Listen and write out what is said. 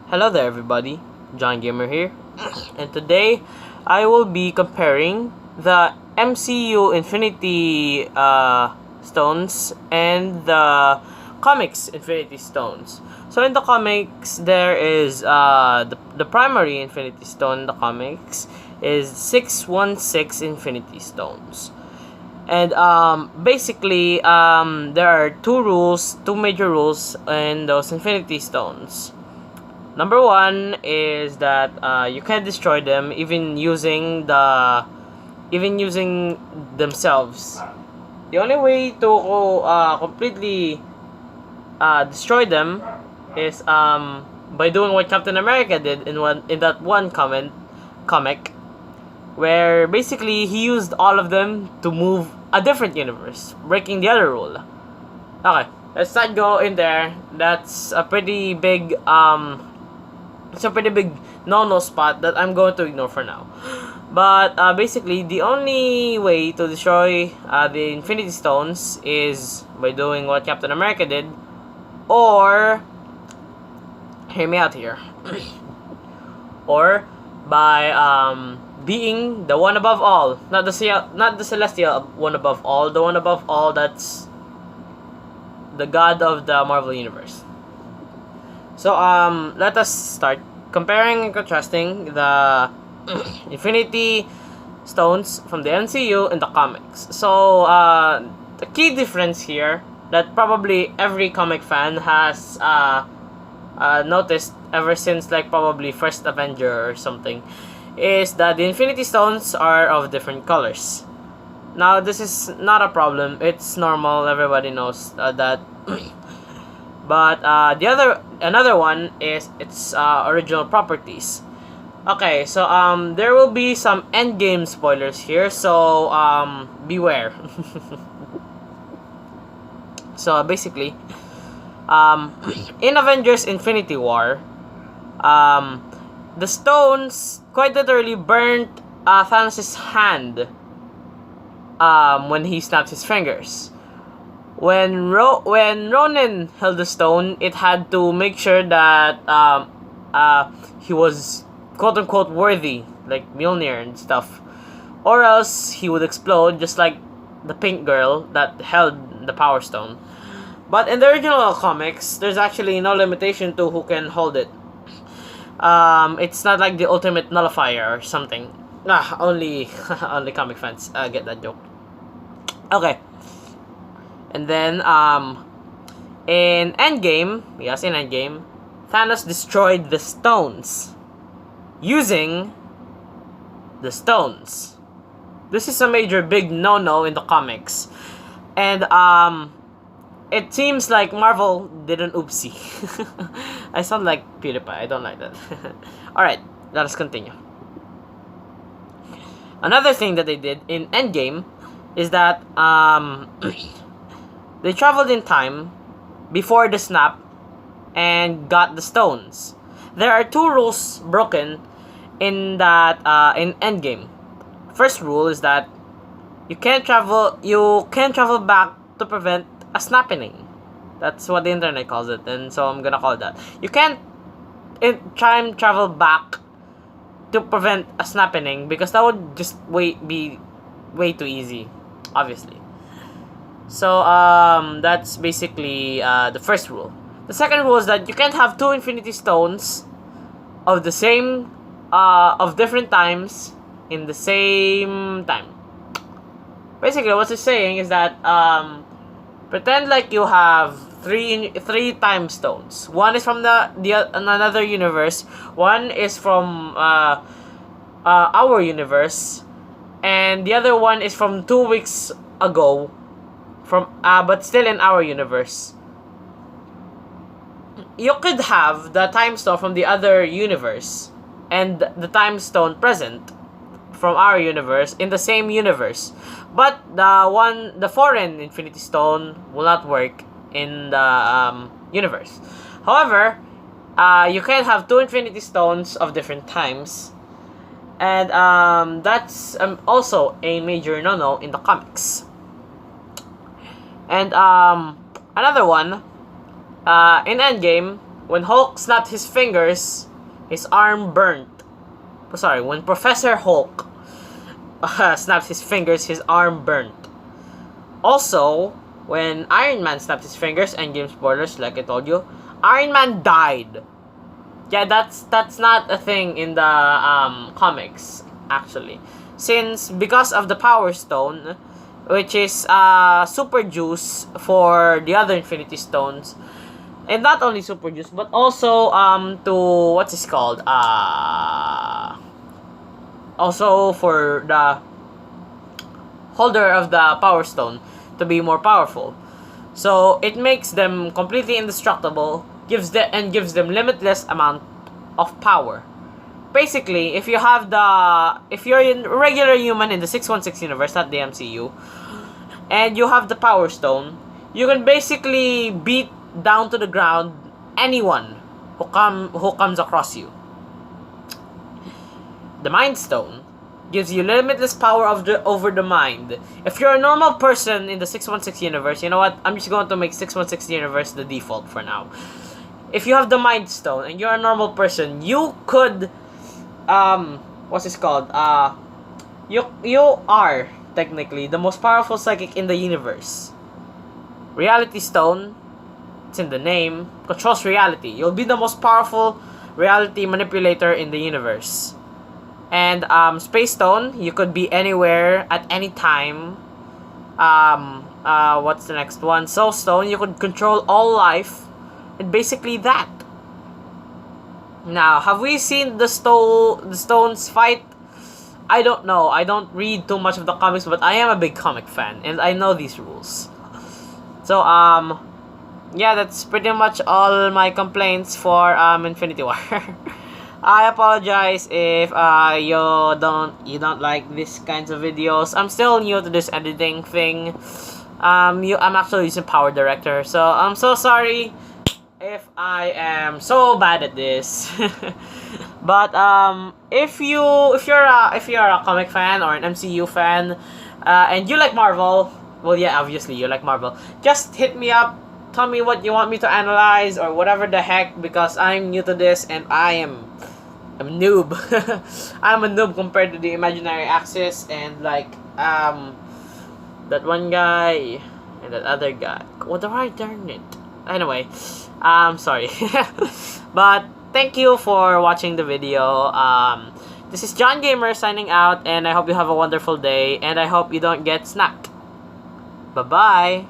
Hello there everybody, John Gamer here, and today I will be comparing the MCU Infinity Stones and the comics Infinity Stones. So in the comics, there is the primary Infinity Stone in the comics is 616 Infinity Stones. And basically, there are two major rules in those Infinity Stones. Number one is that you can't destroy them even using themselves. The only way to completely destroy them is by doing what Captain America did in that one comic, where basically he used all of them to move a different universe, breaking the other rule. Okay, let's not go in there. That's a pretty big no-no spot that I'm going to ignore for now. But basically, the only way to destroy the Infinity Stones is by doing what Captain America did, or hear me out here, or by being the one above all, not the celestial one above all, the one above all that's the god of the Marvel Universe. So let us start comparing and contrasting the Infinity Stones from the MCU and the comics. So the key difference here that probably every comic fan has noticed ever since like probably first Avenger or something is that the Infinity Stones are of different colors. Now this is not a problem. It's normal. Everybody knows that. But another one is its original properties. Okay, so there will be some endgame spoilers here, so beware. So basically, in Avengers Infinity War, the stones quite literally burnt Thanos' hand when he snapped his fingers. When Ronan held the stone, it had to make sure that he was quote unquote worthy, like Mjolnir and stuff, or else he would explode, just like the pink girl that held the Power Stone. But in the original comics, there's actually no limitation to who can hold it. It's not like the ultimate nullifier or something. Only only comic fans get that joke. Okay. And then, in Endgame, Thanos destroyed the stones using the stones. This is a major big no-no in the comics. And, it seems like Marvel did an oopsie. I sound like PewDiePie, I don't like that. Alright, let us continue. Another thing that they did in Endgame is that, they traveled in time before the snap and got the stones. There are two rules broken in that in Endgame. First rule is that you can't travel back to prevent a snapping. That's what the internet calls it, and so I'm gonna call it that. You can't time travel back to prevent a snapping because that would just be way too easy, obviously. So that's basically the first rule. The second rule is that you can't have two Infinity Stones of the same of different times in the same time. Basically, what it's saying is that pretend like you have three time stones. One is from another universe. One is from our universe, and the other one is from 2 weeks ago. But still in our universe. You could have the time stone from the other universe and the time stone present from our universe in the same universe, but the foreign Infinity Stone will not work in the universe. However, you can have two Infinity Stones of different times, and that's also a major no-no in the comics. And another one, in Endgame, when Hulk snapped his fingers, his arm burnt. Sorry, when Professor Hulk snapped his fingers, his arm burnt. Also, when Iron Man snapped his fingers, endgame spoilers, like I told you, Iron Man died. Yeah, that's not a thing in the comics, actually. Because of the Power Stone, which is super juice for the other Infinity Stones, and not only super juice, but also to what's this called? Also for the holder of the Power Stone to be more powerful. So it makes them completely indestructible, gives them limitless amount of power. Basically, if you're a regular human in the 616 universe, not the MCU, and you have the Power Stone, you can basically beat down to the ground anyone who comes across you. The Mind Stone gives you limitless power over the mind. If you're a normal person in the 616 universe, you know what? I'm just going to make 616 universe the default for now. If you have the Mind Stone and you're a normal person, you could what's this called? You are technically the most powerful psychic in the universe. Reality Stone, it's in the name, controls reality. You'll be the most powerful reality manipulator in the universe. And Space Stone, you could be anywhere at any time. What's the next one? Soul Stone, you could control all life. And basically that. Now, have we seen the stones fight? I don't know. I don't read too much of the comics, but I am a big comic fan, and I know these rules. So, yeah, that's pretty much all my complaints for Infinity War. I apologize if you don't like these kinds of videos. I'm still new to this editing thing. I'm actually using Power Director, so I'm so sorry if I am so bad at this. But if you're a comic fan or an MCU fan, and you like Marvel, well, yeah, obviously you like Marvel, just hit me up. Tell me what you want me to analyze or whatever the heck, because I'm new to this and I'm a noob. I'm a noob compared to the Imaginary Axis and like that one guy and that other guy. What do I darn it? Anyway, sorry. But thank you for watching the video. This is John Gamer signing out, and I hope you have a wonderful day, and I hope you don't get snapped. Bye-bye.